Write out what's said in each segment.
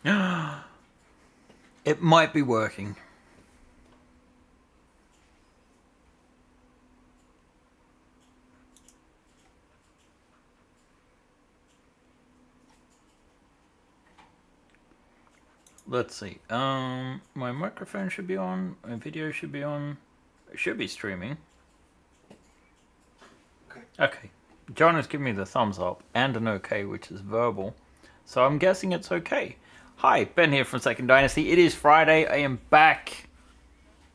It might be working. Let's see. My microphone should be on. My video should be on. It should be streaming. Okay. John has given me the thumbs up and an okay, which is verbal. So I'm guessing it's okay. Hi, Ben here from Second Dynasty. It is Friday. I am back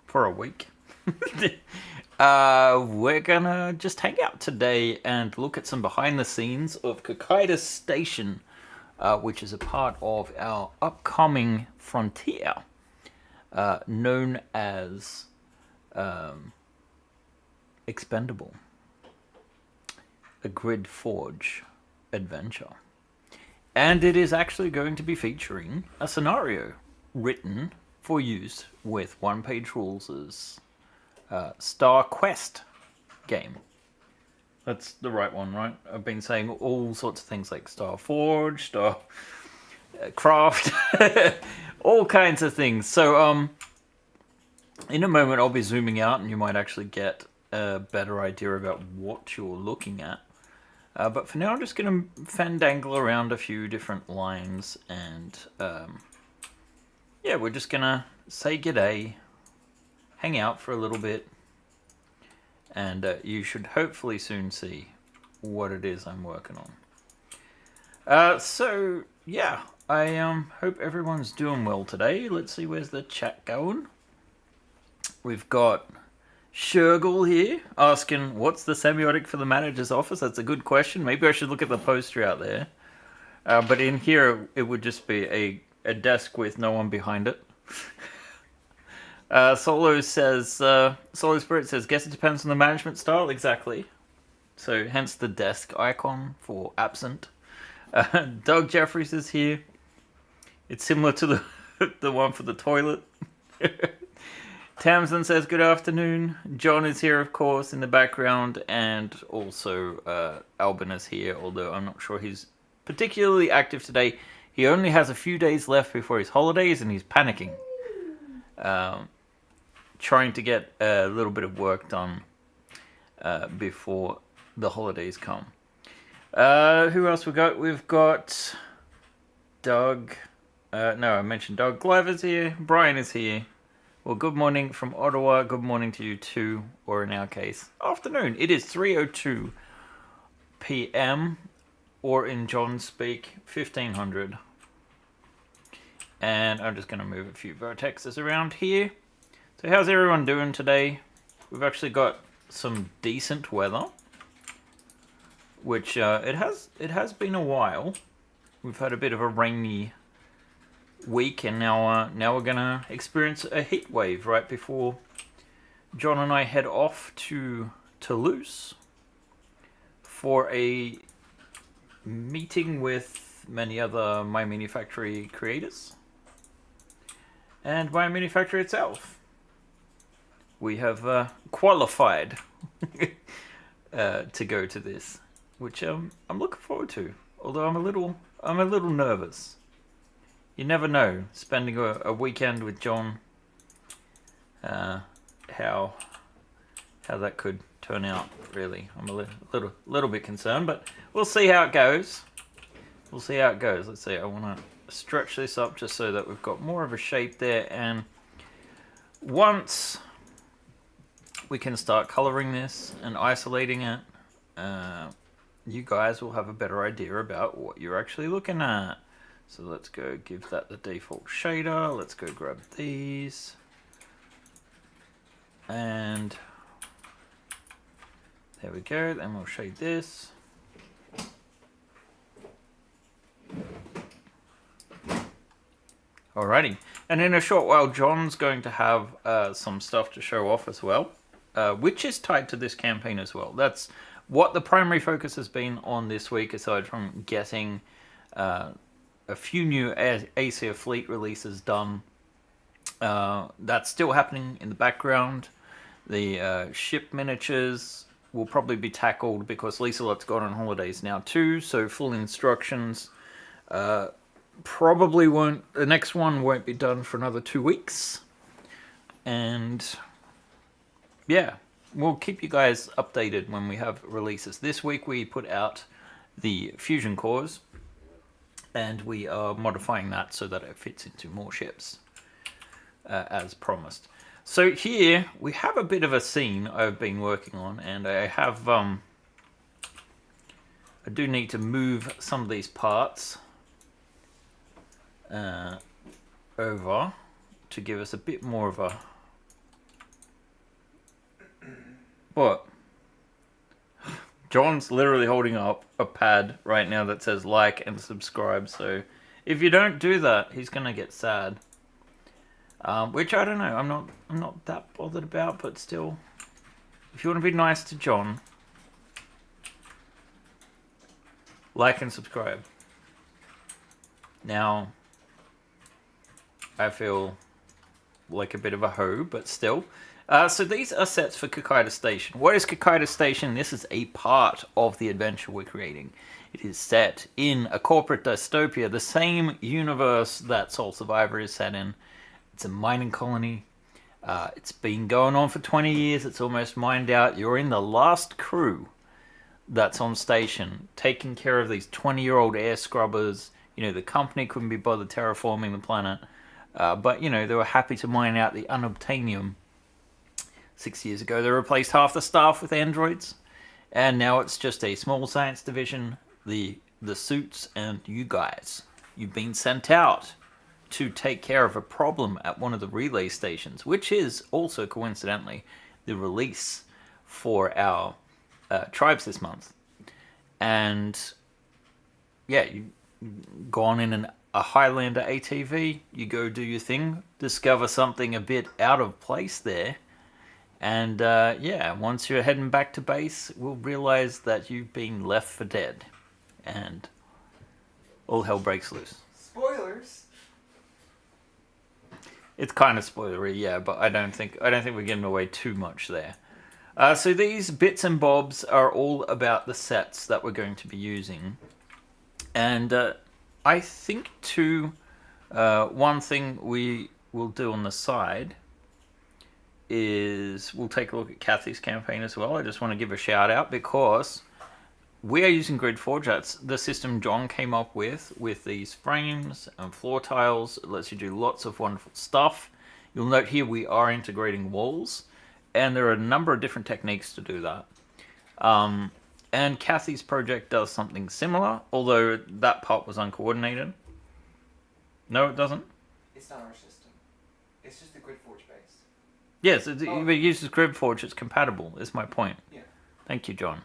for a week. We're gonna just hang out today and look at some behind the scenes of Cocytus Station, which is a part of our upcoming frontier, known as Expendable, a GridForge adventure. And it is actually going to be featuring a scenario written for use with one-page rules' Star Quest game. That's the right one, right? I've been saying all sorts of things like Star Forge, Star Craft, all kinds of things. So, in a moment, I'll be zooming out, and you might actually get a better idea about what you're looking at. But for now, I'm just going to fandangle around a few different lines, and yeah, we're just going to say g'day, hang out for a little bit, and you should hopefully soon see what it is I'm working on. So, yeah, I hope everyone's doing well today. Let's see, where's the chat going? We've got Shergle here asking, what's the semiotic for the manager's office? That's a good question. Maybe I should look at the poster out there. But in here, it would just be a desk with no one behind it. Solo says, Solo Spirit says, guess it depends on the management style. Exactly. So hence the desk icon for absent. Doug Jeffries is here. It's similar to the the one for the toilet. Tamsin says good afternoon. John is here, of course, in the background, and also Albin is here, although I'm not sure he's particularly active today. He only has a few days left before his holidays, and he's panicking. Trying to get a little bit of work done before the holidays come. Who else we got? We've got Doug. No, I mentioned Doug. Clive here. Brian is here. Well, good morning from Ottawa. Good morning to you too, or in our case, afternoon. It is 3:02 p.m. or in John speak, 1500. And I'm just going to move a few vertexes around here. So how's everyone doing today? We've actually got some decent weather, which it has been a while. We've had a bit of a rainy week, and now we're gonna experience a heat wave right before John and I head off to Toulouse for a meeting with many other My Mini Factory creators and My Mini Factory itself. We have qualified to go to this, which I'm looking forward to. Although I'm a little nervous. You never know, spending a weekend with John, how that could turn out. Really, I'm a little bit concerned, but we'll see how it goes. Let's see. I want to stretch this up just so that we've got more of a shape there, and once we can start coloring this and isolating it, you guys will have a better idea about what you're actually looking at. So let's go give that the default shader. Let's go grab these. And there we go. Then we'll shade this. Alrighty. And in a short while, John's going to have some stuff to show off as well, which is tied to this campaign as well. That's what the primary focus has been on this week, aside from getting a few new Asia Fleet releases done. That's still happening in the background. The ship miniatures will probably be tackled because Lieselot's gone on holidays now too, so full instructions probably won't. The next one won't be done for another 2 weeks, and yeah, we'll keep you guys updated when we have releases. This week we put out the fusion cores, and we are modifying that so that it fits into more ships, as promised. So here we have a bit of a scene I've been working on, and I have I do need to move some of these parts over to give us a bit more of a... What? John's literally holding up a pad right now that says like and subscribe, so if you don't do that, he's gonna get sad. Which I don't know, I'm not that bothered about, but still, if you want to be nice to John, like and subscribe. Now, I feel like a bit of a hoe, but still. So these are sets for Cocytus Station. What is Cocytus Station? This is a part of the adventure we're creating. It is set in a corporate dystopia, the same universe that Soul Survivor is set in. It's a mining colony. It's been going on for 20 years. It's almost mined out. You're in the last crew that's on station, taking care of these 20-year-old air scrubbers. You know, the company couldn't be bothered terraforming the planet. But, you know, they were happy to mine out the unobtainium. 6 years ago, they replaced half the staff with androids. And now it's just a small science division, the suits, and you guys. You've been sent out to take care of a problem at one of the relay stations, which is also, coincidentally, the release for our tribes this month. And, yeah, you go on in a Highlander ATV, you go do your thing, discover something a bit out of place there, and yeah, once you're heading back to base, we'll realize that you've been left for dead, and all hell breaks loose. Spoilers. It's kind of spoilery, yeah, but I don't think we're giving away too much there. So these bits and bobs are all about the sets that we're going to be using, and I think too, one thing we will do on the side is we'll take a look at Kathy's campaign as well. I just want to give a shout out because we are using GridForge. That's the system John came up with these frames and floor tiles. It lets you do lots of wonderful stuff. You'll note here we are integrating walls, and there are a number of different techniques to do that. And Kathy's project does something similar, although that part was uncoordinated. No, it doesn't? It's not our system. It's just the GridForge base. Yes, it uses GridForge. It's compatible, is my point. Yeah. Thank you, John.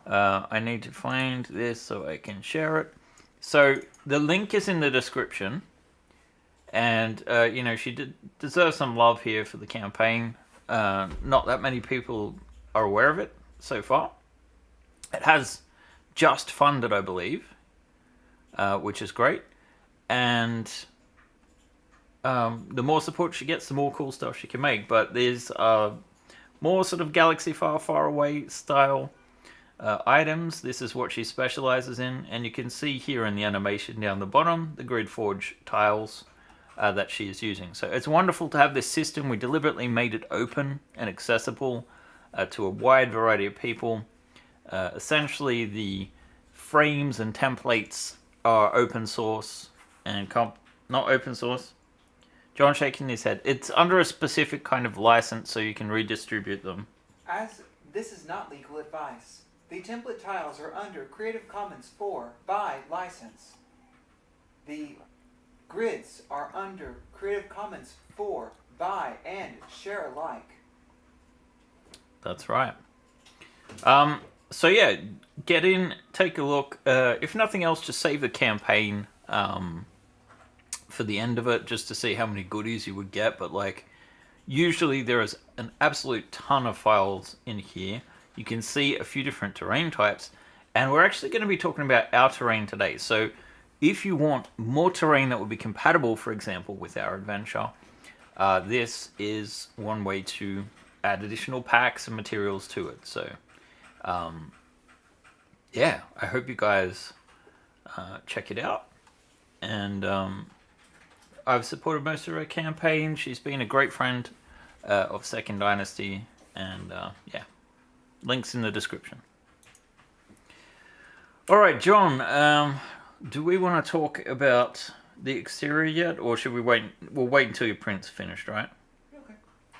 I need to find this so I can share it. So the link is in the description. And, you know, she deserves some love here for the campaign. Not that many people are aware of it so far. It has just funded, I believe, which is great. And the more support she gets, the more cool stuff she can make. But there's more sort of Galaxy Far, Far Away style items. This is what she specializes in. And you can see here in the animation down the bottom, the GridForge tiles that she is using. So it's wonderful to have this system. We deliberately made it open and accessible to a wide variety of people. Essentially, the frames and templates are open source and not open source. John shaking his head. It's under a specific kind of license, so you can redistribute them. As this is not legal advice, the template tiles are under Creative Commons 4 by license. The grids are under Creative Commons 4 by and share alike. That's right. So yeah, get in, take a look. If nothing else, just save the campaign for the end of it, just to see how many goodies you would get. But like, usually there is an absolute ton of files in here. You can see a few different terrain types, and we're actually going to be talking about our terrain today. So if you want more terrain that would be compatible, for example, with our adventure, this is one way to add additional packs and materials to it. So yeah, I hope you guys check it out. and I've supported most of her campaign. She's been a great friend of Second Dynasty, and yeah, links in the description. All right, John, do we want to talk about the exterior yet, or should we wait? We'll wait until your print's finished, right? Okay.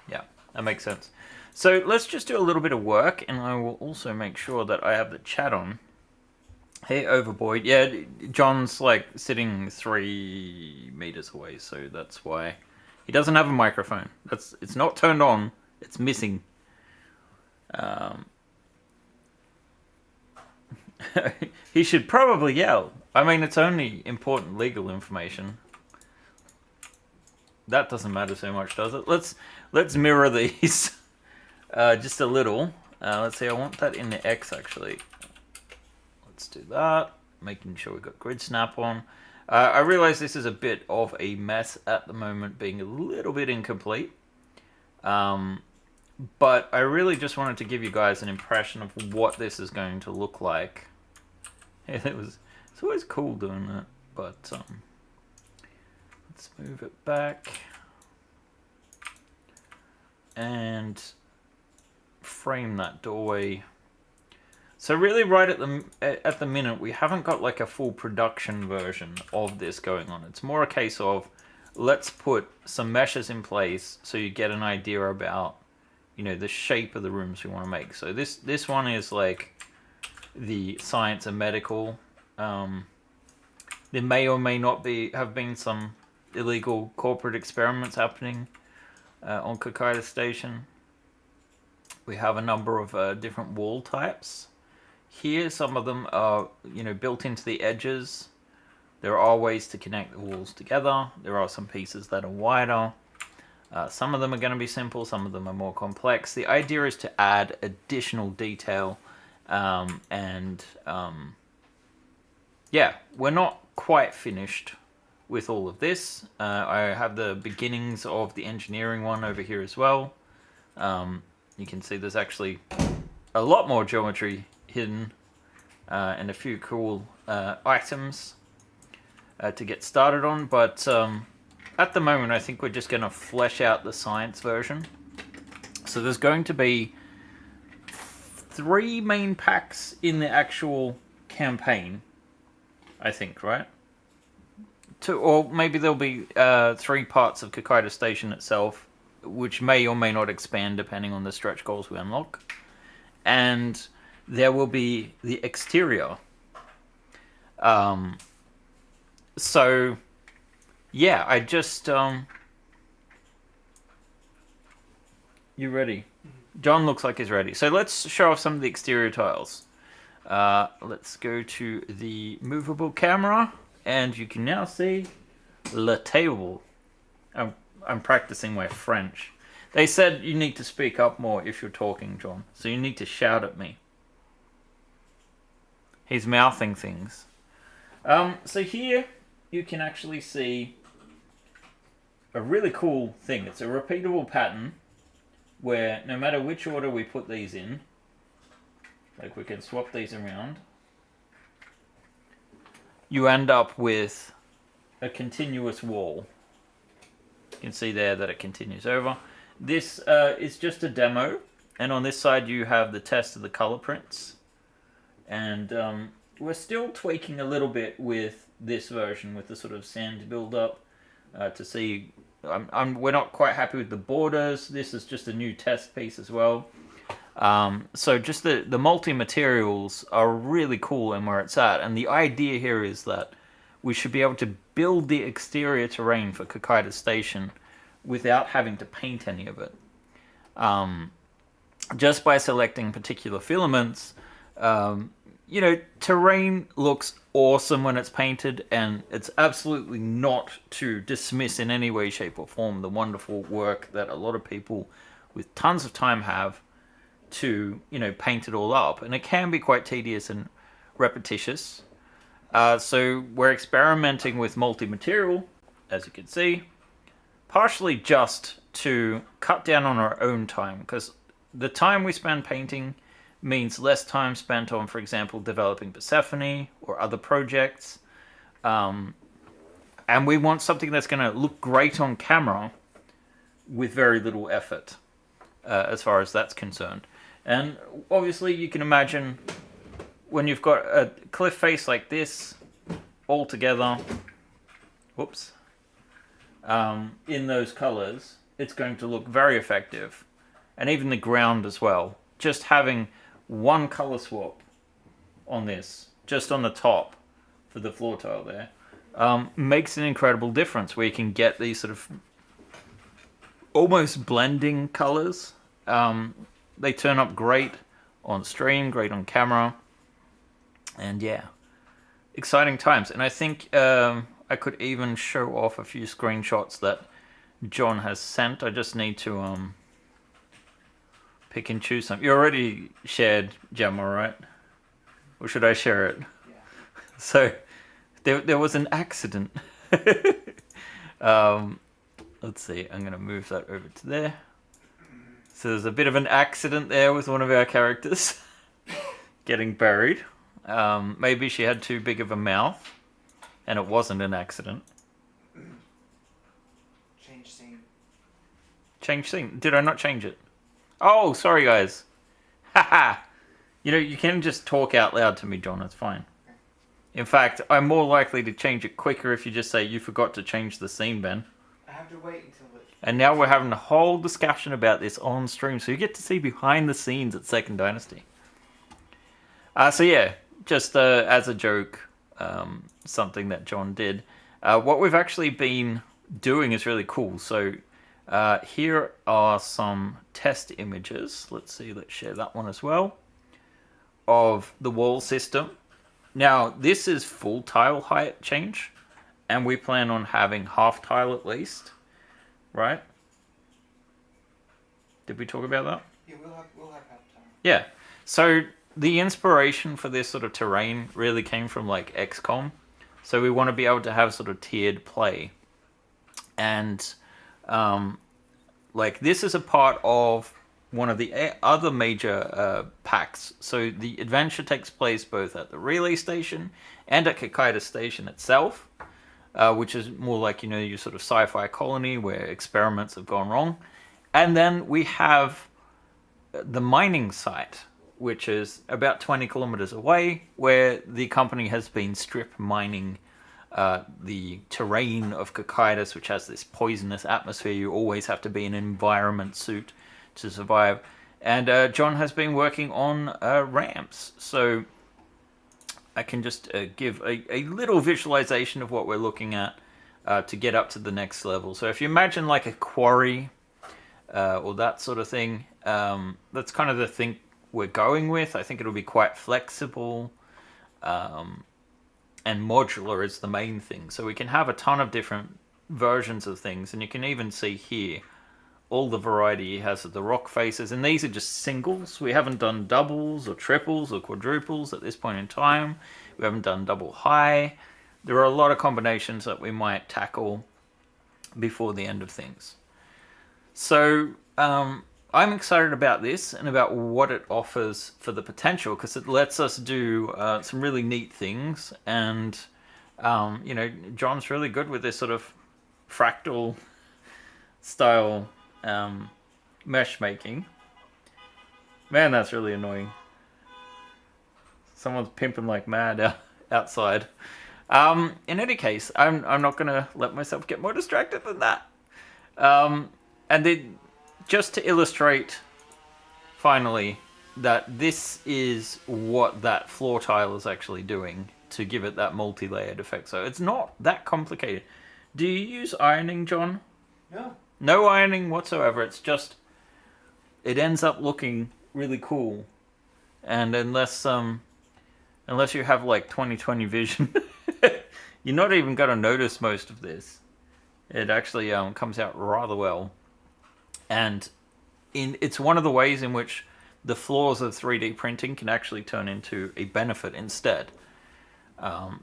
Yeah, that makes sense. So let's just do a little bit of work, and I will also make sure that I have the chat on. Hey, Overboard. Yeah, John's like sitting 3 meters away, so that's why he doesn't have a microphone. It's not turned on. It's missing. He should probably yell. I mean, it's only important legal information. That doesn't matter so much, does it? Let's mirror these just a little. Let's see. I want that in the X actually. Let's do that. Making sure we've got grid snap on. I realize this is a bit of a mess at the moment, being a little bit incomplete. But I really just wanted to give you guys an impression of what this is going to look like. It's always cool doing that, but let's move it back and frame that doorway. So really, right at the minute, we haven't got like a full production version of this going on. It's more a case of let's put some meshes in place so you get an idea about, you know, the shape of the rooms we want to make. So this one is like the science and medical. There may or may not have been some illegal corporate experiments happening on Cocytus Station. We have a number of different wall types. Here, some of them are, you know, built into the edges. There are ways to connect the walls together. There are some pieces that are wider. Some of them are going to be simple. Some of them are more complex. The idea is to add additional detail. Yeah, we're not quite finished with all of this. I have the beginnings of the engineering one over here as well. You can see there's actually a lot more geometry hidden and a few cool items to get started on. But at the moment, I think we're just going to flesh out the science version. So there's going to be 3 main packs in the actual campaign, I think, right? 2, or maybe there'll be 3 parts of Cocytus Station itself, which may or may not expand depending on the stretch goals we unlock. And there will be the exterior. So, yeah, I just... You ready? John looks like he's ready. So let's show off some of the exterior tiles. Let's go to the movable camera, and you can now see le table. I'm practicing my French. They said you need to speak up more if you're talking, John. So you need to shout at me. He's mouthing things. So here you can actually see a really cool thing. It's a repeatable pattern where no matter which order we put these in, like we can swap these around, you end up with a continuous wall. You can see there that it continues over. This is just a demo, and on this side you have the test of the color prints. And we're still tweaking a little bit with this version, with the sort of sand build-up to see. We're not quite happy with the borders. This is just a new test piece as well. So just the multi-materials are really cool and where it's at. And the idea here is that we should be able to build the exterior terrain for Cocytus Station without having to paint any of it. Just by selecting particular filaments, you know, terrain looks awesome when it's painted, and it's absolutely not to dismiss in any way, shape, or form the wonderful work that a lot of people with tons of time have to, you know, paint it all up. And it can be quite tedious and repetitious. So we're experimenting with multi-material, as you can see, partially just to cut down on our own time, because the time we spend painting means less time spent on, for example, developing Persephone or other projects. And we want something that's going to look great on camera with very little effort, as far as that's concerned. And obviously you can imagine when you've got a cliff face like this all together, whoops, in those colors, it's going to look very effective. And even the ground as well. Just having one color swap on this, just on the top for the floor tile there, makes an incredible difference where you can get these sort of almost blending colors. They turn up great on stream, great on camera, and yeah, exciting times. And I think I could even show off a few screenshots that John has sent. I just need to pick and choose some. You already shared Gemma, right? Or should I share it? Yeah. So there was an accident. Let's see, I'm going to move that over to there. So there's a bit of an accident there with one of our characters getting buried. Maybe she had too big of a mouth, and it wasn't an accident. Change scene. Change scene. Did I not change it? Oh, sorry, guys. Haha. You know, you can just talk out loud to me, John. It's fine. Okay. In fact, I'm more likely to change it quicker if you just say, you forgot to change the scene, Ben. I have to wait until it... And now we're having a whole discussion about this on stream, so you get to see behind the scenes at Second Dynasty. So yeah, just as a joke, something that John did. What we've actually been doing is really cool. So here are some test images. Let's see, let's share that one as well. Of the wall system. Now, this is full tile height change, and we plan on having half tile at least, right? Did we talk about that? Yeah, we'll have half time. Yeah. So the inspiration for this sort of terrain really came from like XCOM. So we want to be able to have sort of tiered play. And like this is a part of one of the other major packs. So the adventure takes place both at the relay station and at Cocytus Station itself, which is more like, you know, your sort of sci-fi colony where experiments have gone wrong. And then we have the mining site, which is about 20 kilometers away, where the company has been strip mining the terrain of Cocytus, which has this poisonous atmosphere. You always have to be in an environment suit to survive. And John has been working on ramps. So I can just give a little visualization of what we're looking at to get up to the next level. So if you imagine like a quarry or that sort of thing, that's kind of the thing we're going with. I think it'll be quite flexible, and modular is the main thing. So we can have a ton of different versions of things, and you can even see here all the variety he has of the rock faces, and these are just singles. We haven't done doubles or triples or quadruples at this point in time. We haven't done double high. There are a lot of combinations that we might tackle before the end of things. So I'm excited about this and about what it offers for the potential, because it lets us do some really neat things. And you know, John's really good with this sort of fractal style mesh making. Man, that's really annoying. Someone's pimping like mad outside. In any case, I'm not gonna let myself get more distracted than that. And then just to illustrate finally that this is what that floor tile is actually doing to give it that multi-layered effect. So it's not that complicated. Do you use ironing, John? No. No ironing whatsoever. It's just, it ends up looking really cool. And unless you have like 20/20 vision, you're not even going to notice most of this. It actually comes out rather well. And it's one of the ways in which the flaws of 3D printing can actually turn into a benefit instead.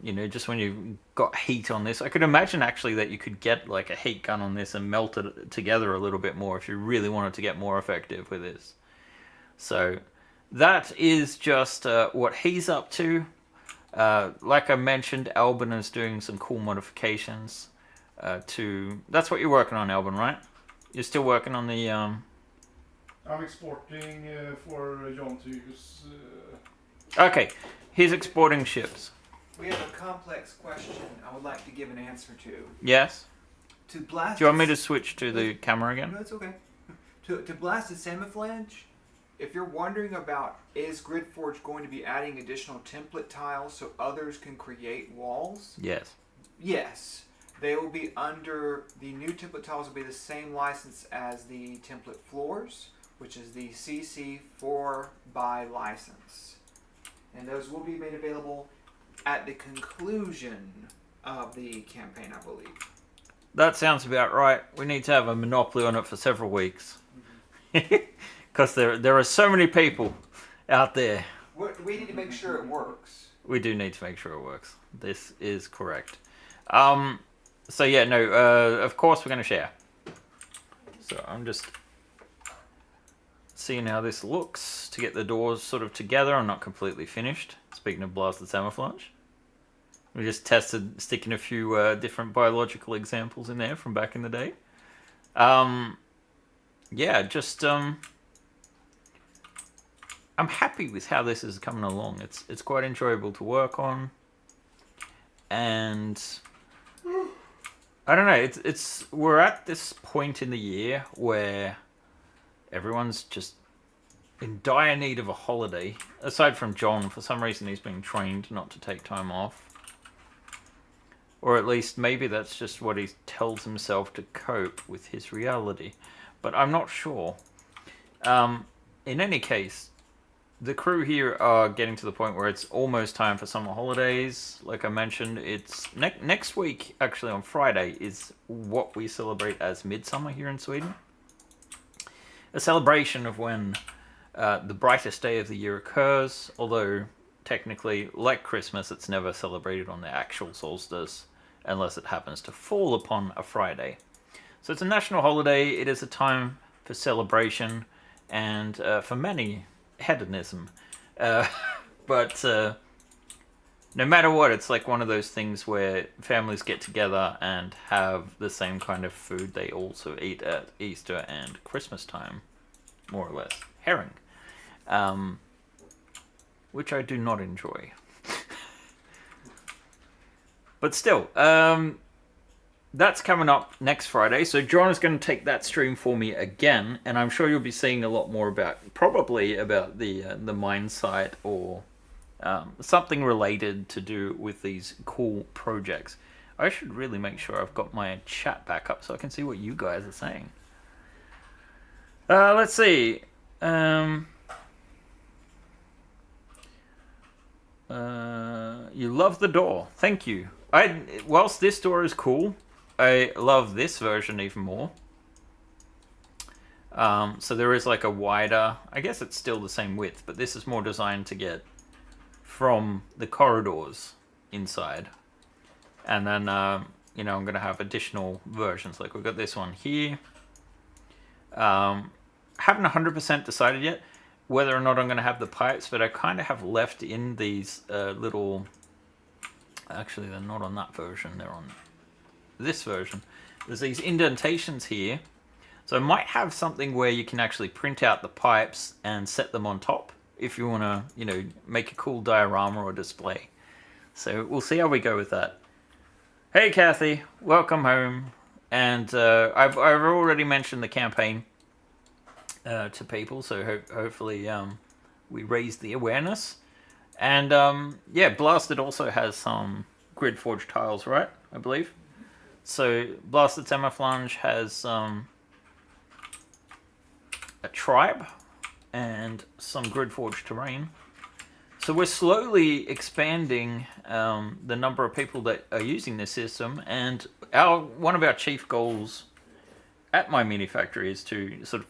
You know, just when you've got heat on this, I could imagine actually that you could get like a heat gun on this and melt it together a little bit more if you really wanted to get more effective with this. So that is just what he's up to. Like I mentioned, Albin is doing some cool modifications. That's what you're working on, Alban, right? You're still working on the. I'm exporting for John to use. Okay, he's exporting ships. We have a complex question I would like to give an answer to. Yes. To blast. Do you want me to switch to the camera again? No, it's okay. To blast a Semiflange, if you're wondering about is GridForge going to be adding additional template tiles so others can create walls? Yes. Yes. They will be under, the new template tiles will be the same license as the template floors, which is the CC4 by license. And those will be made available at the conclusion of the campaign, I believe. That sounds about right. We need to have a monopoly on it for several weeks. Because there are so many people out there. We need to make sure it works. We do need to make sure it works. This is correct. So yeah, no, of course we're going to share. So I'm just seeing how this looks to get the doors sort of together. I'm not completely finished. Speaking of blasted Semiflange. We just tested sticking a few different biological examples in there from back in the day. Yeah, just I'm happy with how this is coming along. It's quite enjoyable to work on, and I don't know. We're at this point in the year where everyone's just in dire need of a holiday. Aside from John, for some reason he's being trained not to take time off. Or at least maybe that's just what he tells himself to cope with his reality. But I'm not sure. In any case, the crew here are getting to the point where it's almost time for summer holidays. Like I mentioned, it's next week, actually on Friday, is what we celebrate as Midsummer here in Sweden. A celebration of when the brightest day of the year occurs, although technically, like Christmas, it's never celebrated on the actual solstice unless it happens to fall upon a Friday. So it's a national holiday. It is a time for celebration and for many, hedonism. But no matter what, it's like one of those things where families get together and have the same kind of food they also eat at Easter and Christmas time, more or less. Herring. Which I do not enjoy. But still, that's coming up next Friday. So John is going to take that stream for me again, and I'm sure you'll be seeing a lot more probably about the mine site or something related to do with these cool projects. I should really make sure I've got my chat back up so I can see what you guys are saying. Let's see. You love the door. Thank you. Whilst this door is cool, I love this version even more. So there is like a wider, I guess it's still the same width, but this is more designed to get from the corridors inside. And then, I'm going to have additional versions. Like we've got this one here. Haven't 100% decided yet whether or not I'm going to have the pipes, but I kind of have left in these little... Actually, they're not on that version. They're on this version. There's these indentations here. So I might have something where you can actually print out the pipes and set them on top if you want to, make a cool diorama or display. So we'll see how we go with that. Hey, Kathy. Welcome home. And I've already mentioned the campaign to people, so hopefully we raise the awareness. And Blasted also has some GridForge tiles, right? I believe. So Blasted Semiflange has a tribe and some GridForge terrain. So we're slowly expanding the number of people that are using this system, and one of our chief goals at my mini factory is to sort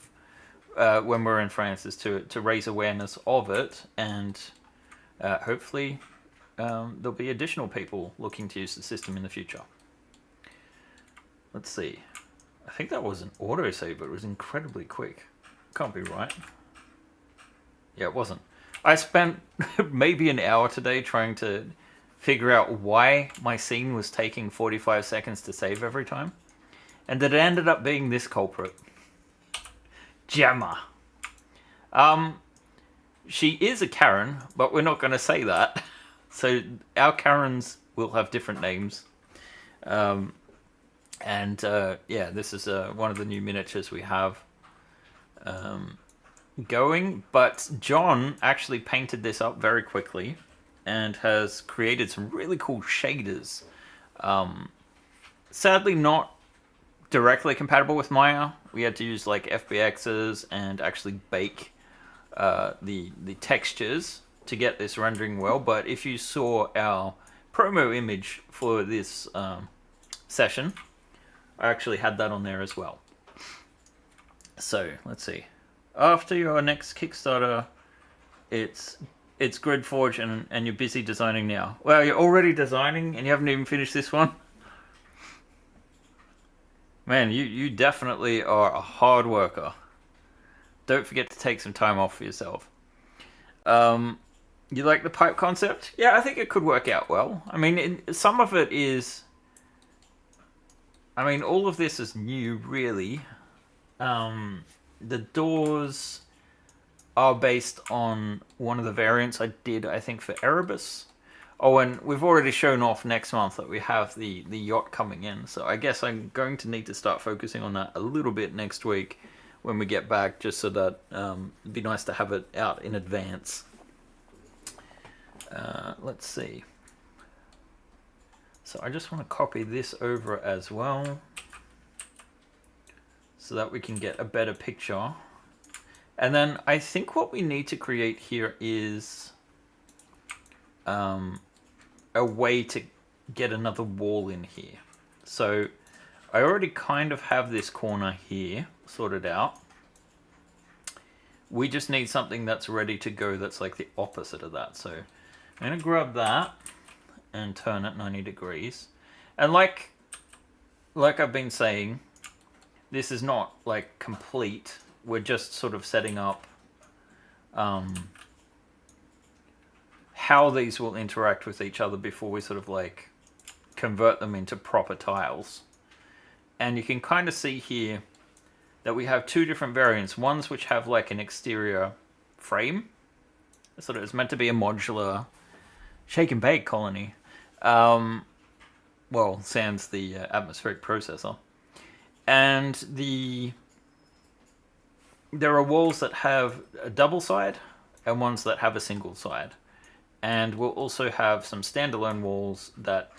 of when we're in France is to raise awareness of it, and hopefully there'll be additional people looking to use the system in the future. Let's see. I think that was an autosave, but it was incredibly quick. Can't be right. Yeah, it wasn't. I spent maybe an hour today trying to figure out why my scene was taking 45 seconds to save every time. And that it ended up being this culprit. Gemma. She is a Karen, but we're not going to say that. So our Karens will have different names. Yeah, this is one of the new miniatures we have going. But John actually painted this up very quickly and has created some really cool shaders. Sadly not directly compatible with Maya. We had to use like FBXs and actually bake the textures to get this rendering well. But if you saw our promo image for this session, I actually had that on there as well. So let's see. After your next Kickstarter, it's GridForge and you're busy designing now. Well, you're already designing and you haven't even finished this one. Man, you definitely are a hard worker. Don't forget to take some time off for yourself. You like the pipe concept? Yeah, I think it could work out well. I mean, some of it is... I mean, all of this is new, really. The doors are based on one of the variants I did, I think, for Erebus. Oh, and we've already shown off next month that we have the yacht coming in. So I guess I'm going to need to start focusing on that a little bit next week when we get back, just so that it'd be nice to have it out in advance. Let's see. So I just want to copy this over as well, so that we can get a better picture. And then I think what we need to create here is a way to get another wall in here. So I already kind of have this corner here sorted out. We just need something that's ready to go that's like the opposite of that. So I'm going to grab that and turn it 90 degrees. And like I've been saying, this is not like complete. We're just sort of setting up how these will interact with each other before we sort of like convert them into proper tiles. And you can kind of see here that we have two different variants. Ones which have like an exterior frame. Sort of it's meant to be a modular shake and bake colony. Well, sans the atmospheric processor. And there are walls that have a double side and ones that have a single side. And we'll also have some standalone walls that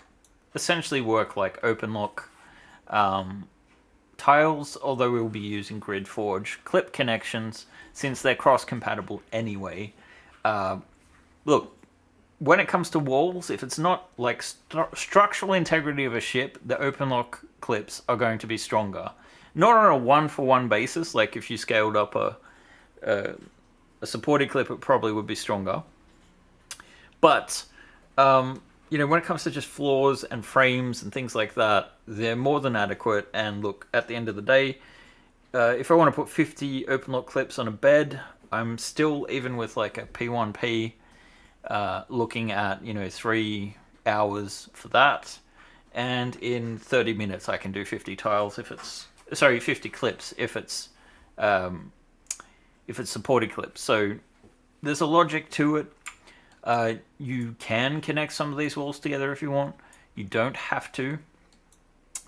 essentially work like open lock tiles, although we'll be using GridForge clip connections since they're cross-compatible anyway. Look, when it comes to walls, if it's not like structural integrity of a ship, the open lock clips are going to be stronger. Not on a one-for-one basis, like if you scaled up a supported clip, it probably would be stronger. But, you know, when it comes to just floors and frames and things like that, they're more than adequate. And look, at the end of the day, if I want to put 50 open lock clips on a bed, I'm still, even with like a P1P, looking at, you know, 3 hours for that. And in 30 minutes, I can do 50 tiles if it's... Sorry, 50 clips if it's supported clips. So there's a logic to it. You can connect some of these walls together if you want. You don't have to.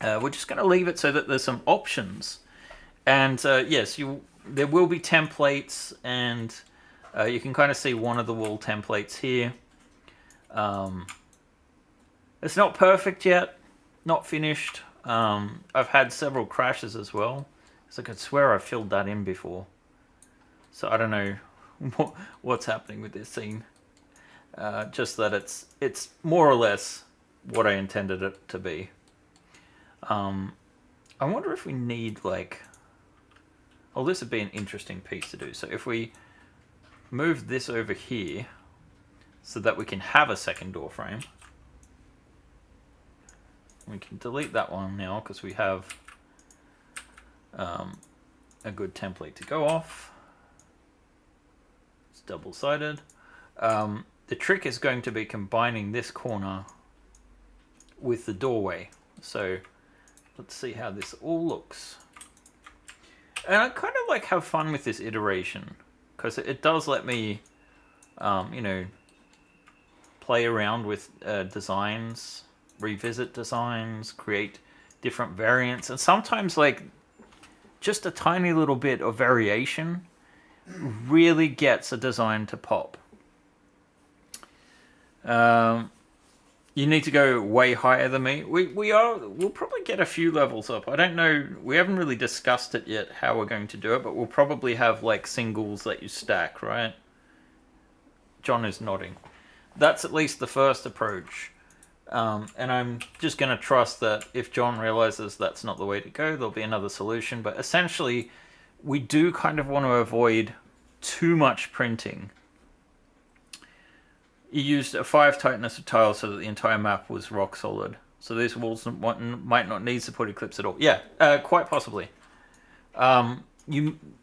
We're just going to leave it so that there's some options. And yes, there will be templates, and you can kind of see one of the wall templates here. It's not perfect yet, not finished. I've had several crashes as well, because I could swear I filled that in before. So I don't know what's happening with this scene. Just that it's more or less what I intended it to be. I wonder if we need like... Oh, this would be an interesting piece to do. So if we move this over here so that we can have a second door frame. We can delete that one now because we have a good template to go off. It's double-sided. the trick is going to be combining this corner with the doorway. So let's see how this all looks. And I kind of like have fun with this iteration because it does let me, you know, play around with designs, revisit designs, create different variants, and sometimes like just a tiny little bit of variation really gets a design to pop. You need to go way higher than me. We'll probably get a few levels up. I don't know. We haven't really discussed it yet how we're going to do it, but we'll probably have like singles that you stack, right? John is nodding. That's at least the first approach. And I'm just going to trust that if John realizes that's not the way to go, there'll be another solution. But essentially, we do kind of want to avoid too much printing. You used a 5 tightness of tiles so that the entire map was rock solid. So these walls might not need supported clips at all. Yeah, quite possibly. The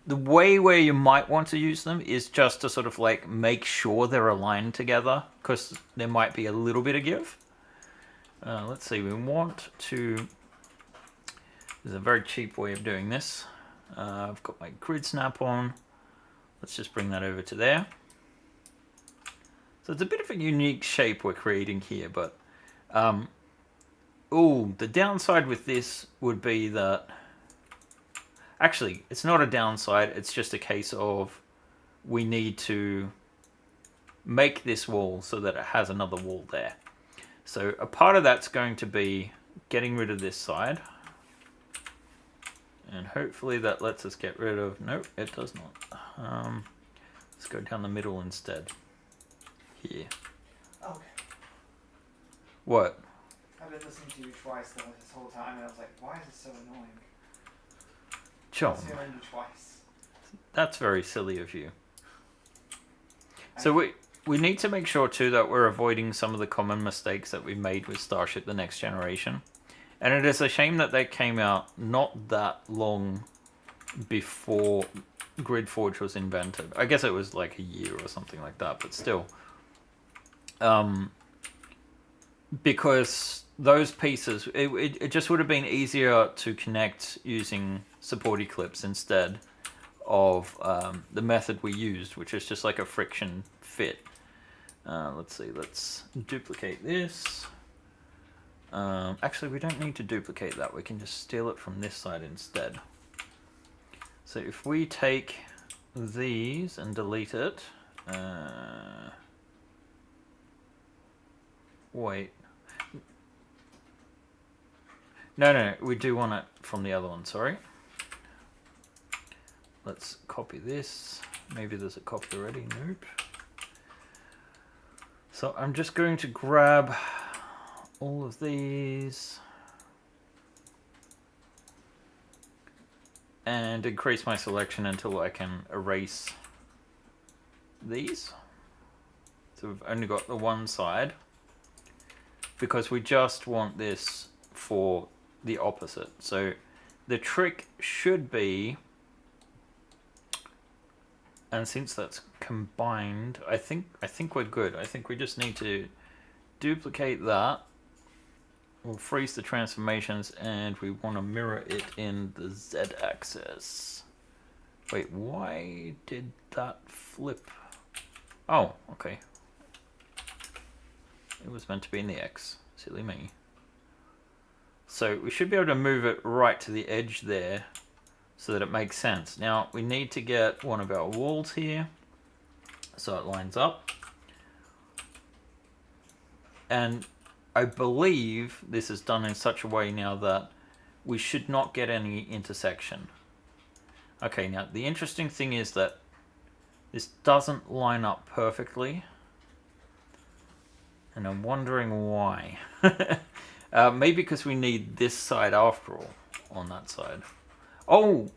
way where you might want to use them is just to sort of like make sure they're aligned together, because there might be a little bit of give. Let's see, we want to... There's a very cheap way of doing this. I've got my grid snap on. Let's just bring that over to there. So it's a bit of a unique shape we're creating here, but the downside with this would be that actually it's not a downside, it's just a case of we need to make this wall so that it has another wall there. So a part of that's going to be getting rid of this side, and hopefully that lets us get rid of... Nope, it does not. Let's go down the middle instead. Here. Okay. What? I've been listening to you twice though this whole time, and I was like, why is it so annoying? John, It's hearing you twice. that's very silly of you. So we need to make sure too that we're avoiding some of the common mistakes that we made with Starship The Next Generation. And it is a shame that they came out not that long before GridForge was invented. I guess it was like a year or something like that, but still. Because those pieces, it just would have been easier to connect using supported clips instead of the method we used, which is just like a friction fit. Let's see, let's duplicate this. Actually, we don't need to duplicate that. We can just steal it from this side instead. So if we take these and delete it, wait. No, we do want it from the other one, sorry. Let's copy this. Maybe there's a copy already, nope. So I'm just going to grab all of these and increase my selection until I can erase these. So we've only got the one side, because we just want this for the opposite. So the trick should be, and since that's combined, I think we're good. I think we just need to duplicate that. We'll freeze the transformations, and we want to mirror it in the Z-axis. Wait, why did that flip? Oh, okay. It was meant to be in the X. Silly me. So we should be able to move it right to the edge there so that it makes sense. Now we need to get one of our walls here so it lines up. And I believe this is done in such a way now that we should not get any intersection. Okay, now the interesting thing is that this doesn't line up perfectly. And I'm wondering why. Maybe because we need this side after all on that side. Oh,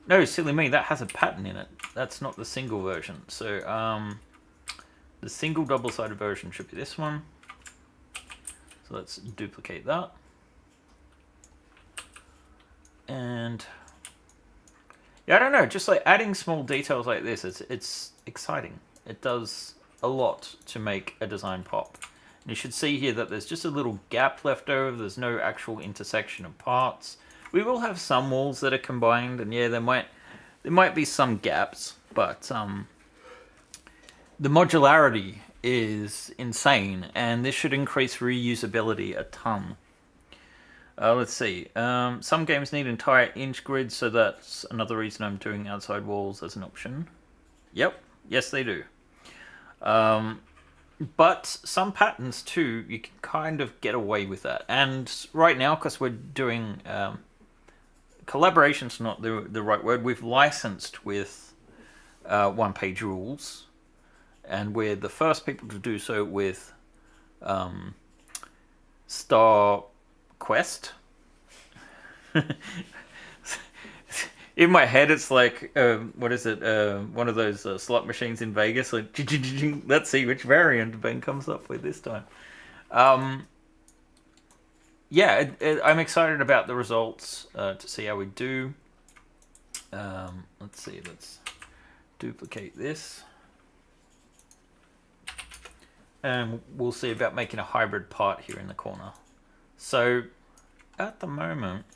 no, silly me, that has a pattern in it. That's not the single version. So the single double-sided version should be this one. So let's duplicate that. And yeah, I don't know, just like adding small details like this, it's exciting. It does a lot to make a design pop. And you should see here that there's just a little gap left over. There's no actual intersection of parts. We will have some walls that are combined, and yeah, there might be some gaps, but the modularity is insane, and this should increase reusability a ton. Let's see. Some games need entire inch grids, so that's another reason I'm doing outside walls as an option. Yep, yes they do. But some patterns too, you can kind of get away with that. And right now, because we're doing collaboration's not the right word. We've licensed with one-page rules, and we're the first people to do so with Star Quest. In my head, it's like, what is it? One of those slot machines in Vegas. Like, let's see which variant Ben comes up with this time. Yeah, I'm excited about the results to see how we do. Let's see. Let's duplicate this. And we'll see about making a hybrid part here in the corner. So, at the moment...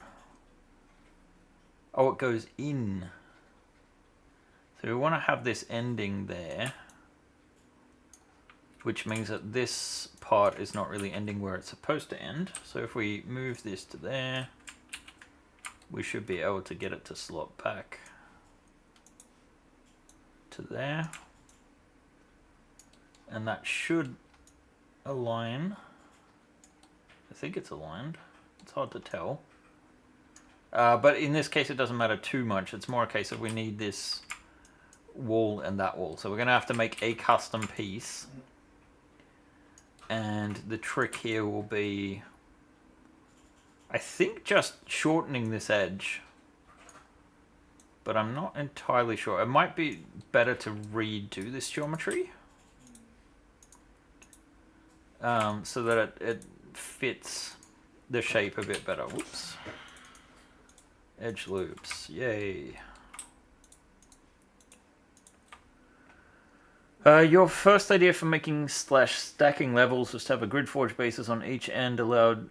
Oh, it goes in. So we want to have this ending there. Which means that this part is not really ending where it's supposed to end. So if we move this to there, we should be able to get it to slot back to there. And that should align. I think it's aligned. It's hard to tell. But in this case, it doesn't matter too much. It's more a case of we need this wall and that wall. So we're going to have to make a custom piece. And the trick here will be, I think, just shortening this edge. But I'm not entirely sure. It might be better to redo this geometry. So that it fits the shape a bit better. Whoops. Edge loops, yay. Your first idea for making / stacking levels was to have a GridForge basis on each end, allowed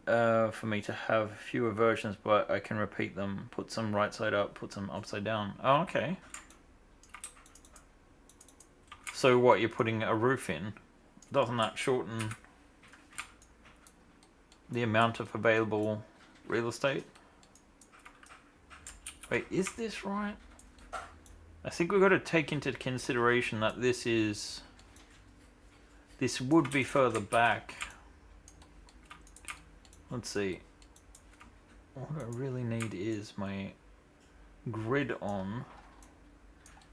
for me to have fewer versions, but I can repeat them. Put some right side up, put some upside down. Oh, okay. So what, you're putting a roof in? Doesn't that shorten the amount of available real estate? Wait, is this right? I think we've got to take into consideration that this would be further back. Let's see. What I really need is my grid on.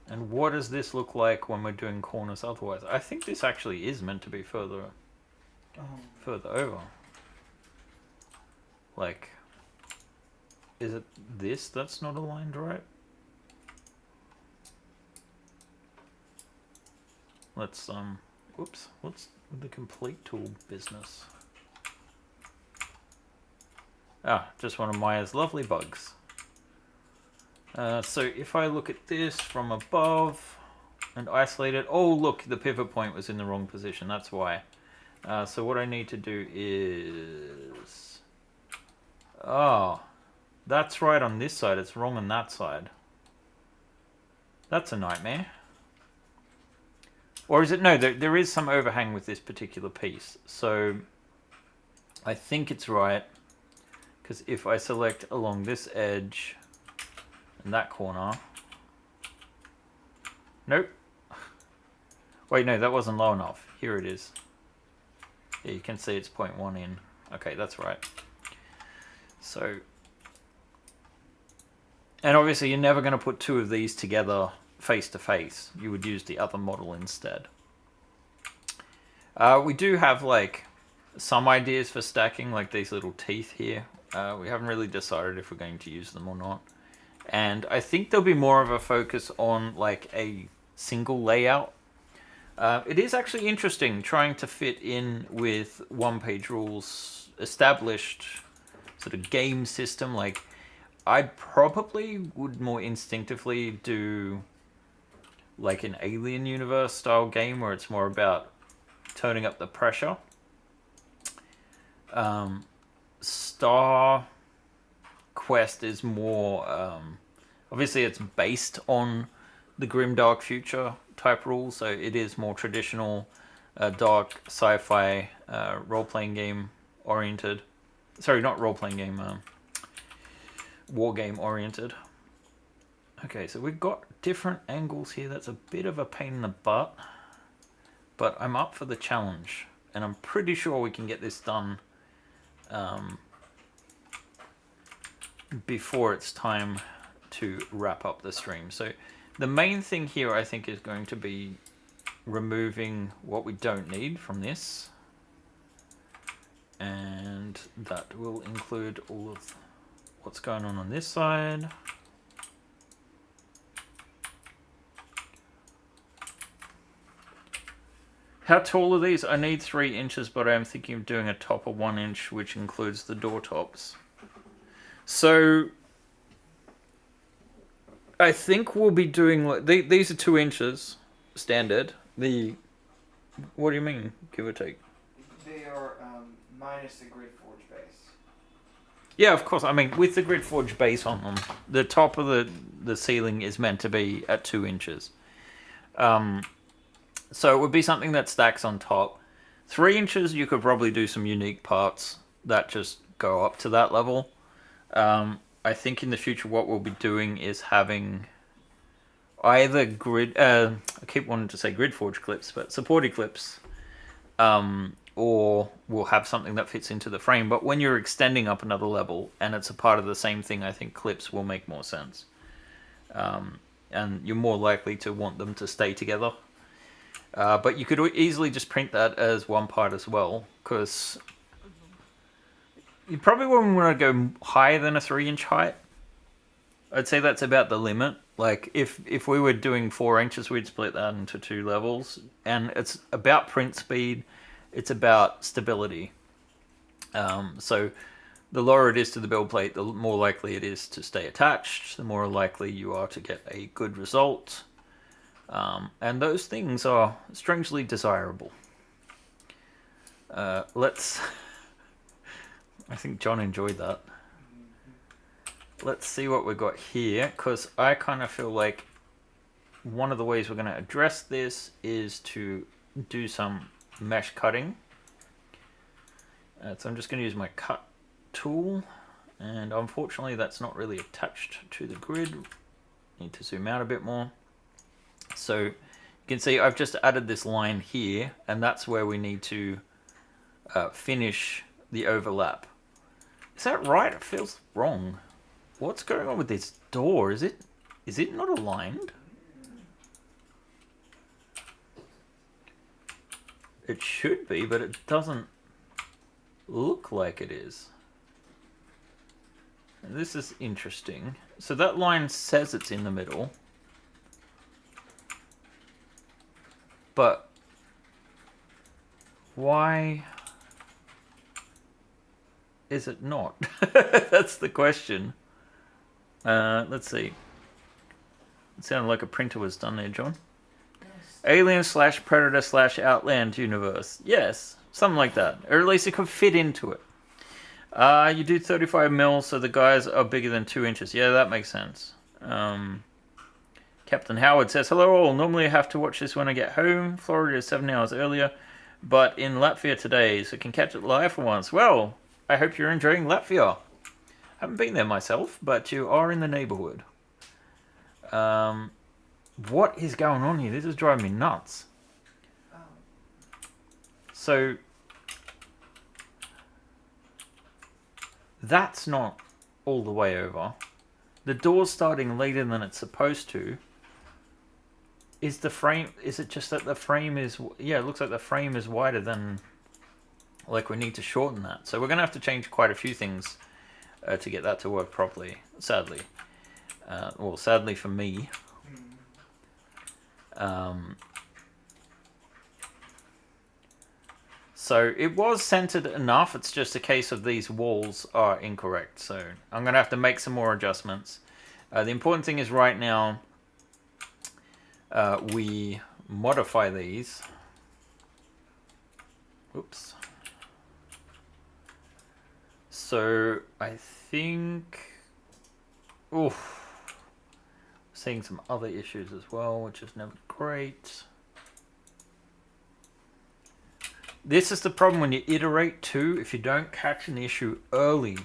And what does this look like when we're doing corners otherwise? I think this actually is meant to be further over. Like, is it this that's not aligned right? Let's, whoops, what's the complete tool business? Ah, just one of Maya's lovely bugs. So if I look at this from above and isolate it, oh look, the pivot point was in the wrong position, that's why. So what I need to do is, oh, that's right on this side, it's wrong on that side. That's a nightmare. Or is it, no, there is some overhang with this particular piece. So I think it's right, because if I select along this edge and that corner, nope. Wait, no, that wasn't low enough. Here it is. Yeah, you can see it's 0.1 in. Okay, that's right. So, and obviously you're never going to put two of these together face to face. You would use the other model instead. We do have like some ideas for stacking, like these little teeth here. We haven't really decided if we're going to use them or not. And I think there'll be more of a focus on like a single layout. It is actually interesting trying to fit in with one-page rules established sort of game system. Like, I probably would more instinctively do like an Alien Universe style game where it's more about turning up the pressure. Star Quest is more obviously it's based on the Grimdark future type rules, so it is more traditional dark sci-fi role-playing game oriented. Sorry, not role-playing game, war game oriented. Okay, so we've got different angles here. That's a bit of a pain in the butt, but I'm up for the challenge, and I'm pretty sure we can get this done before it's time to wrap up the stream. So the main thing here, I think, is going to be removing what we don't need from this, and that will include all of what's going on this side. How tall are these? I need 3 inches, but I am thinking of doing a top of 1 inch, which includes the door tops. So I think we'll be doing, these are 2 inches standard. What do you mean, give or take? They are minus the GridForge base. Yeah, of course. I mean, with the GridForge base on them, the top of the ceiling is meant to be at 2 inches. So it would be something that stacks on top. 3 inches, you could probably do some unique parts that just go up to that level. I think in the future what we'll be doing is having either I keep wanting to say GridForge clips, but supported clips, or we'll have something that fits into the frame. But when you're extending up another level and it's a part of the same thing, I think clips will make more sense. And you're more likely to want them to stay together. But you could easily just print that as one part as well, because you probably wouldn't want to go higher than a 3-inch height. I'd say that's about the limit. Like, if we were doing 4 inches, we'd split that into 2 levels. And it's about print speed. It's about stability. So the lower it is to the build plate, the more likely it is to stay attached. The more likely you are to get a good result. And those things are strangely desirable. I think John enjoyed that. Let's see what we got here, because I kind of feel like one of the ways we're going to address this is to do some mesh cutting. So I'm just going to use my cut tool, and unfortunately that's not really attached to the grid. Need to zoom out a bit more. So you can see I've just added this line here, and that's where we need to finish the overlap. Is that right? It feels wrong. What's going on with this door? Is it not aligned? It should be, but it doesn't look like it is. And this is interesting. So that line says it's in the middle. But why is it not? That's the question. Let's see. It sounded like a printer was done there, John. Yes. Alien/Predator/Outland universe. Yes, something like that. Or at least it could fit into it. You do 35 mil, so the guys are bigger than 2 inches. Yeah, that makes sense. Captain Howard says, hello all. Normally I have to watch this when I get home. Florida is 7 hours earlier, but in Latvia today, so can catch it live for once. Well, I hope you're enjoying Latvia. I haven't been there myself, but you are in the neighborhood. What is going on here? This is driving me nuts. So that's not all the way over. The door's starting later than it's supposed to. Is it just that the frame is, yeah, it looks like the frame is wider than, like we need to shorten that. So we're going to have to change quite a few things to get that to work properly, sadly. Well, sadly for me. So it was centered enough, it's just a case of these walls are incorrect. So I'm going to have to make some more adjustments. The important thing is right now, we modify these. Oops. So I think, seeing some other issues as well, which is never great. This is the problem when you iterate too. If you don't catch an issue early,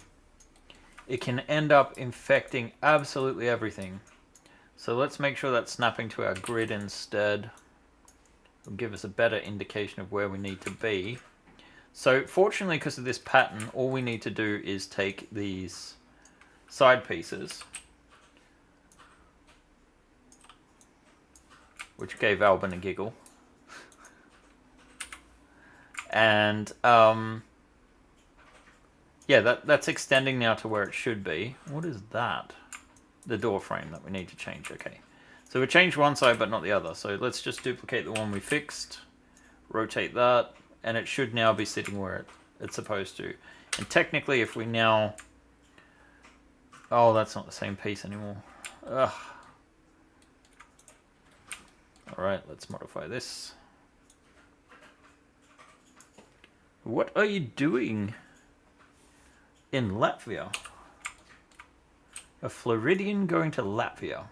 it can end up infecting absolutely everything. So let's make sure that's snapping to our grid instead. It'll give us a better indication of where we need to be. So fortunately, because of this pattern, all we need to do is take these side pieces, which gave Albin a giggle. And yeah, that's extending now to where it should be. What is that? The door frame that we need to change. Okay, so we changed one side but not the other. So let's just duplicate the one we fixed, rotate that, and it should now be sitting where it's supposed to. And technically, if we now... Oh, that's not the same piece anymore. Ugh. Alright, let's modify this. What are you doing in Latvia? A Floridian going to Latvia.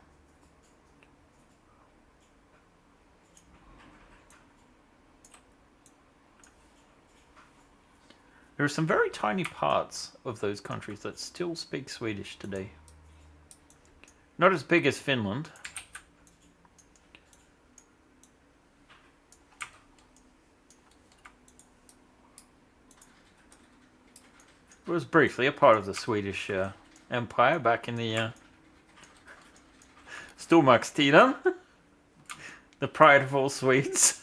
There are some very tiny parts of those countries that still speak Swedish today. Not as big as Finland. It was briefly a part of the Swedish Empire back in the Stormaktiden. The pride of all Swedes.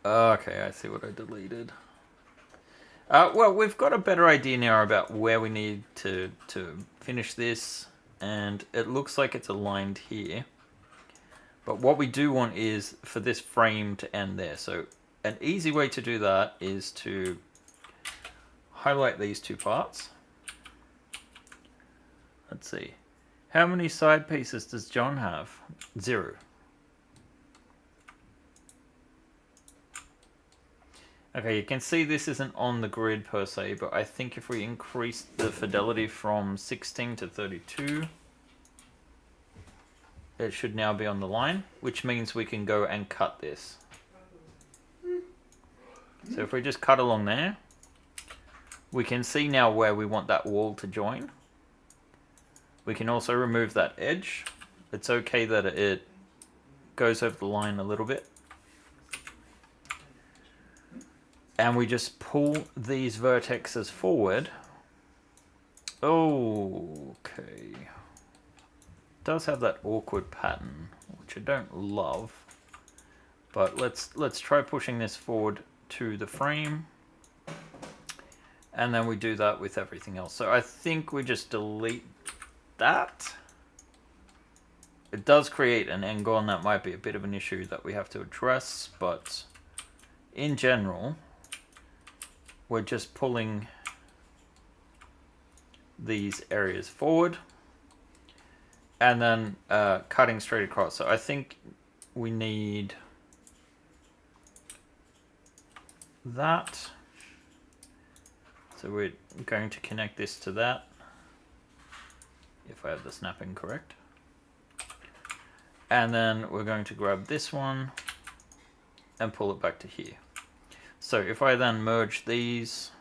Okay, I see what I deleted. Well, we've got a better idea now about where we need to finish this, and it looks like it's aligned here. But what we do want is for this frame to end there. So an easy way to do that is to highlight these two parts. Let's see. How many side pieces does John have? 0. Okay, you can see this isn't on the grid per se, but I think if we increase the fidelity from 16 to 32, it should now be on the line, which means we can go and cut this. So if we just cut along there, we can see now where we want that wall to join. We can also remove that edge. It's okay that it goes over the line a little bit. And we just pull these vertexes forward. Okay. It does have that awkward pattern, which I don't love. But let's try pushing this forward to the frame. And then we do that with everything else. So I think we just delete that. It does create an angle, and that might be a bit of an issue that we have to address, but in general, we're just pulling these areas forward and then cutting straight across. So I think we need that. So we're going to connect this to that, if I have the snapping correct. And then we're going to grab this one and pull it back to here. So if I then merge these,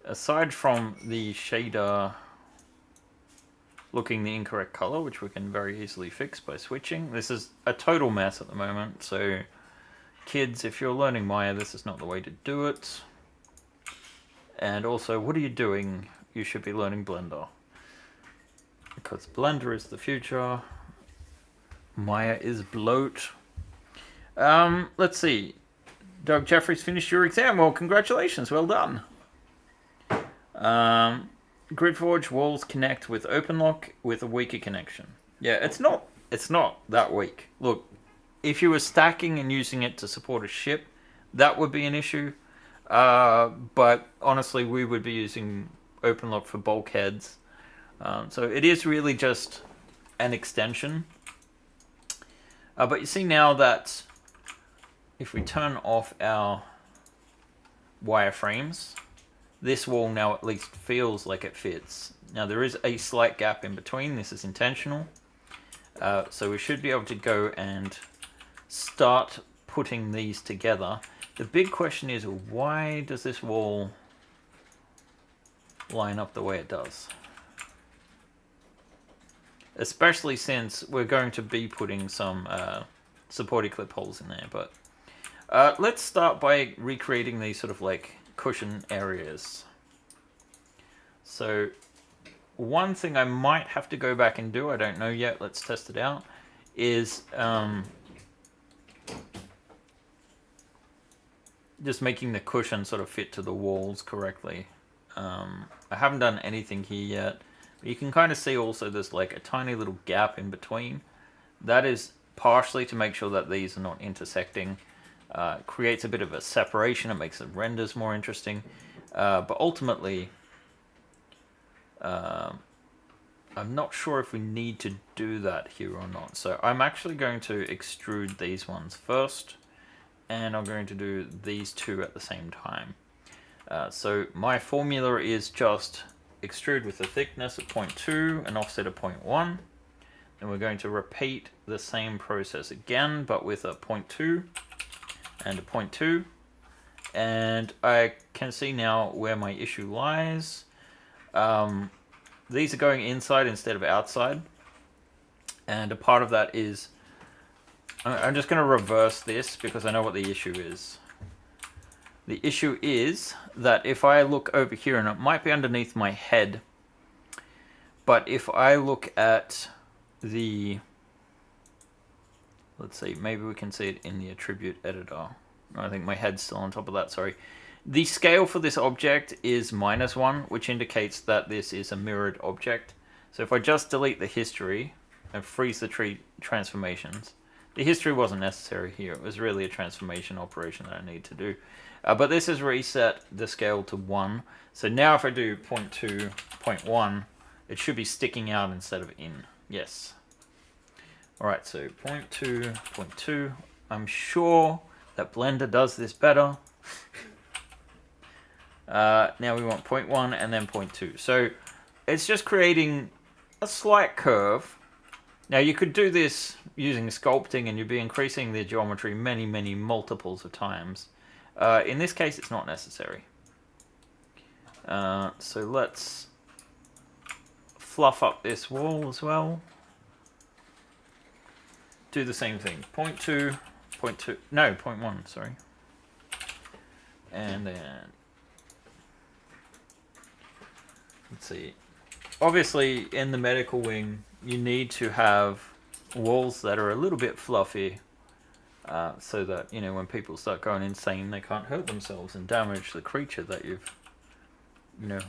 aside from the shader looking the incorrect color, which we can very easily fix by switching, this is a total mess at the moment. So kids, if you're learning Maya, this is not the way to do it. And also, what are you doing? You should be learning Blender, because Blender is the future. Maya is bloat. Let's see. Doug Jeffries finished your exam. Well, congratulations. Well done. GridForge walls connect with OpenLock with a weaker connection. Yeah, it's not that weak. Look, if you were stacking and using it to support a ship, that would be an issue. But honestly, we would be using OpenLock for bulkheads. So it is really just an extension. But you see now that if we turn off our wireframes, this wall now at least feels like it fits. Now there is a slight gap in between. This is intentional. So we should be able to go and start putting these together. The big question is, why does this wall line up the way it does? Especially since we're going to be putting some supporting clip holes in there. But let's start by recreating these sort of like cushion areas. So one thing I might have to go back and do, I don't know yet, let's test it out, is just making the cushion sort of fit to the walls correctly. I haven't done anything here yet. But you can kind of see also there's like a tiny little gap in between. That is partially to make sure that these are not intersecting. Creates a bit of a separation. It makes the renders more interesting. But ultimately, I'm not sure if we need to do that here or not. So I'm actually going to extrude these ones first. And I'm going to do these two at the same time. So my formula is just extrude with a thickness of 0.2 and offset of 0.1. And we're going to repeat the same process again, but with a 0.2 and a 0.2. And I can see now where my issue lies. These are going inside instead of outside. And a part of that is, I'm just going to reverse this because I know what the issue is. The issue is that if I look over here, and it might be underneath my head, but if I look at the, let's see, maybe we can see it in the attribute editor. I think my head's still on top of that, sorry. The scale for this object is -1, which indicates that this is a mirrored object. So if I just delete the history and freeze the tree transformations, the history wasn't necessary here. It was really a transformation operation that I need to do. But this has reset the scale to 1. So now if I do 0.2, 0.1, it should be sticking out instead of in. Yes. Alright, so 0.2, 0.2. I'm sure that Blender does this better. Now we want 0.1 and then 0.2. So it's just creating a slight curve. Now you could do this using sculpting and you'd be increasing the geometry many multiples of times. In this case it's not necessary. So let's fluff up this wall as well. Do the same thing. 0.2, 0.2, no, 0.1, sorry. And then, let's see. Obviously, in the medical wing, you need to have walls that are a little bit fluffy, so that, you know, when people start going insane, they can't hurt themselves and damage the creature that you've, you know,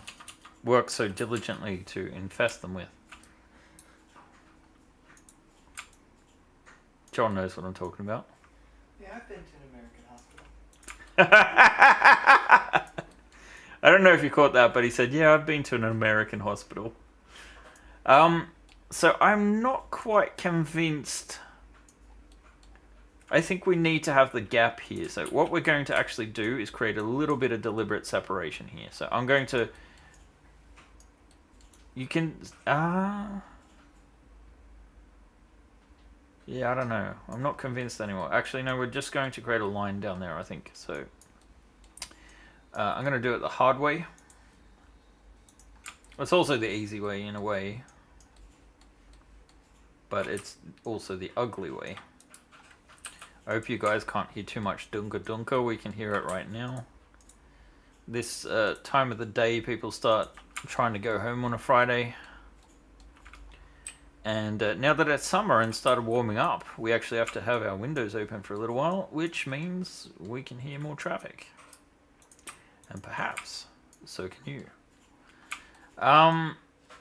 worked so diligently to infest them with. John knows what I'm talking about. Yeah, I've been to an American hospital. I don't know if you caught that, but he said, yeah, I've been to an American hospital. So I'm not quite convinced. I think we need to have the gap here. So what we're going to actually do is create a little bit of deliberate separation here. So I'm going to... You can... Yeah, I don't know. I'm not convinced anymore. Actually, no, we're just going to create a line down there, I think. So I'm going to do it the hard way. It's also the easy way in a way. But it's also the ugly way. I hope you guys can't hear too much dunka dunka. We can hear it right now. This time of the day, people start trying to go home on a Friday. And now that it's summer and started warming up, we actually have to have our windows open for a little while, which means we can hear more traffic. And perhaps, so can you.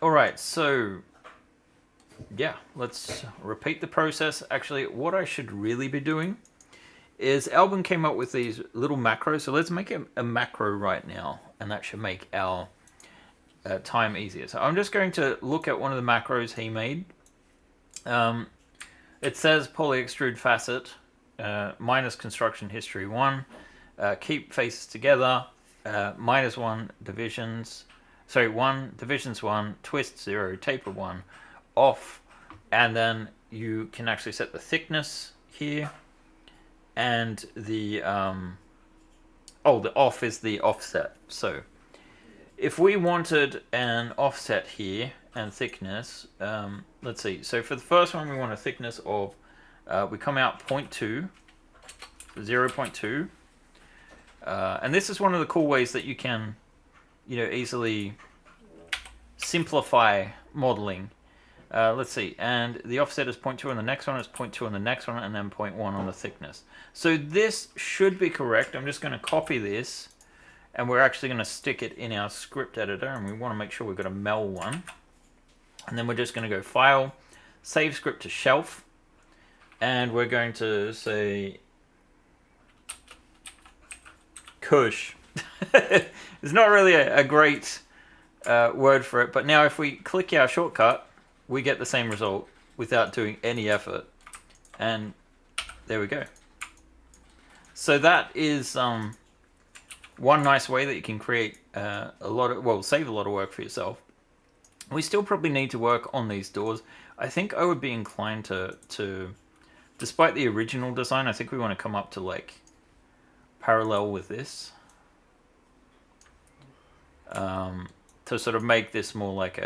Alright, so, yeah, let's repeat the process. Actually, what I should really be doing is Albin came up with these little macros. So let's make a macro right now, and that should make our time easier. So I'm just going to look at one of the macros he made. It says poly extrude facet minus construction history 1, keep faces together, minus 1 divisions. Sorry, 1 divisions 1, twist 0, taper 1, off, and then you can actually set the thickness here, and the the off is the offset. So if we wanted an offset here and thickness, let's see. So for the first one, we want a thickness of we come out 0.2, 0.2, and this is one of the cool ways that you can easily simplify modeling. Let's see, and the offset is 0.2 on the next one, is 0.2 on the next one, and then 0.1 on the thickness. So this should be correct. I'm just going to copy this, and we're actually going to stick it in our script editor, and we want to make sure we've got a mel one. And then we're just going to go File, Save Script to Shelf, and we're going to say Kush. It's not really a great word for it, but now if we click our shortcut, we get the same result without doing any effort, and there we go. So that is one nice way that you can create save a lot of work for yourself. We still probably need to work on these doors. I think I would be inclined to despite the original design, I think we want to come up to like parallel with this. To sort of make this more like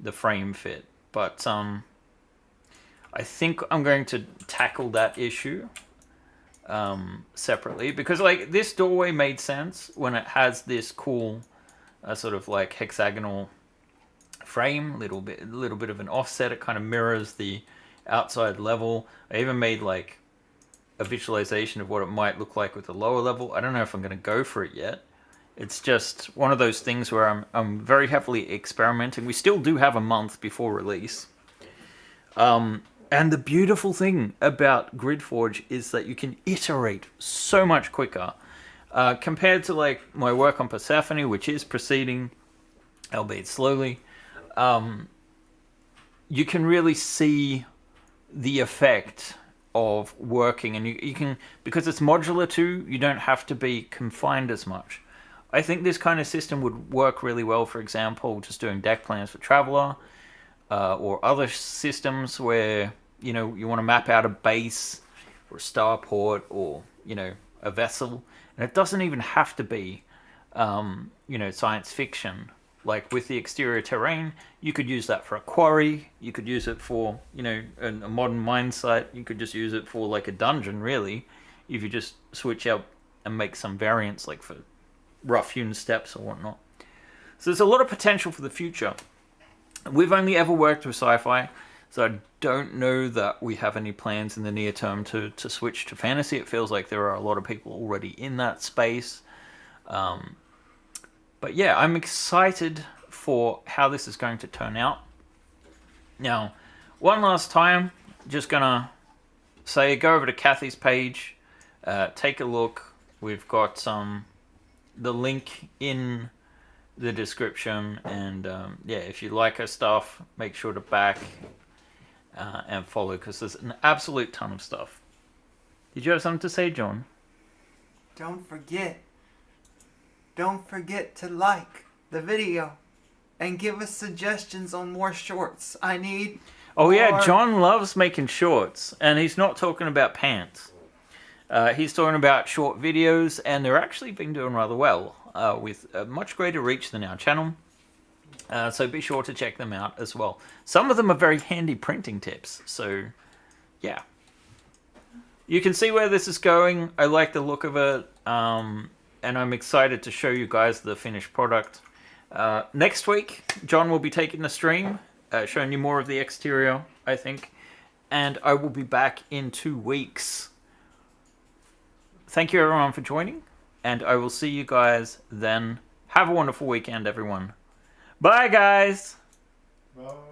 the frame fit. But I think I'm going to tackle that issue separately, because like this doorway made sense when it has this cool sort of like hexagonal frame, little bit of an offset. It kind of mirrors the outside level. I even made like a visualization of what it might look like with the lower level. I don't know if I'm going to go for it yet. It's just one of those things where I'm very heavily experimenting. We still do have a month before release. And the beautiful thing about GridForge is that you can iterate so much quicker compared to like my work on Persephone, which is proceeding, albeit slowly. You can really see the effect of working, and you can, because it's modular too, you don't have to be confined as much. I think this kind of system would work really well, for example, just doing deck plans for Traveler, or other systems where, you want to map out a base or a starport or, a vessel. And it doesn't even have to be, science fiction. Like with the exterior terrain, you could use that for a quarry. You could use it for, a modern mine site. You could just use it for like a dungeon, really, if you just switch out and make some variants, like for rough-hewn steps or whatnot. So there's a lot of potential for the future. We've only ever worked with sci-fi, so I don't know that we have any plans in the near term to switch to fantasy. It feels like there are a lot of people already in that space. But yeah, I'm excited for how this is going to turn out. Now, one last time, just gonna say, go over to Kathy's page, take a look. We've got the link in the description, and if you like her stuff, make sure to back and follow, because there's an absolute ton of stuff. Did you have something to say, John? Don't forget to like the video and give us suggestions on more shorts. I need yeah, John loves making shorts, and he's not talking about pants. He's talking about short videos, and they're actually been doing rather well, with a much greater reach than our channel. So be sure to check them out as well. Some of them are very handy printing tips, so yeah. You can see where this is going. I like the look of it, and I'm excited to show you guys the finished product. Next week, John will be taking the stream, showing you more of the exterior, I think, and I will be back in 2 weeks. Thank you everyone for joining, and I will see you guys then. Have a wonderful weekend, everyone. Bye, guys! Bye.